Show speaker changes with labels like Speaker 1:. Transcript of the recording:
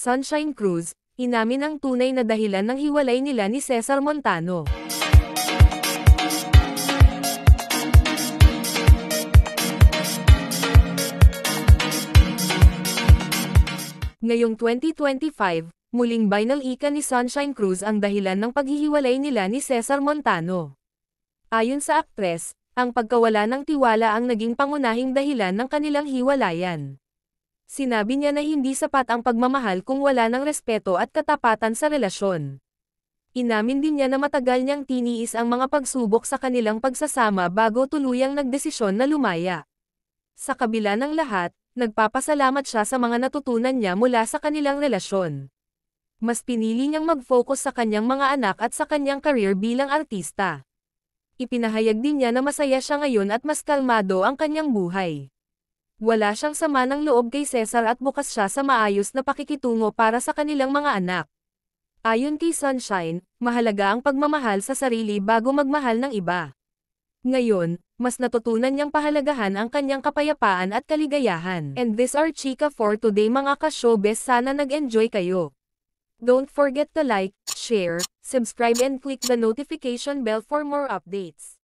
Speaker 1: Sunshine Cruz, inamin ang tunay na dahilan ng hiwalay nila ni Cesar Montano. Ngayong 2025, muling binalika ni Sunshine Cruz ang dahilan ng paghihiwalay nila ni Cesar Montano. Ayon sa aktres, ang pagkawala ng tiwala ang naging pangunahing dahilan ng kanilang hiwalayan. Sinabi niya na hindi sapat ang pagmamahal kung wala ng respeto at katapatan sa relasyon. Inamin din niya na matagal niyang tiniis ang mga pagsubok sa kanilang pagsasama bago tuluyang nagdesisyon na lumaya. Sa kabila ng lahat, nagpapasalamat siya sa mga natutunan niya mula sa kanilang relasyon. Mas pinili niyang mag-focus sa kanyang mga anak at sa kanyang career bilang artista. Ipinahayag din niya na masaya siya ngayon at mas kalmado ang kanyang buhay. Wala siyang sama ng loob kay Cesar at bukas siya sa maayos na pakikitungo para sa kanilang mga anak. Ayon kay Sunshine, mahalaga ang pagmamahal sa sarili bago magmahal ng iba. Ngayon, mas natutunan niyang pahalagahan ang kanyang kapayapaan at kaligayahan. And this are chika for today mga ka-showbiz, sana nag-enjoy kayo. Don't forget to like, share, subscribe and click the notification bell for more updates.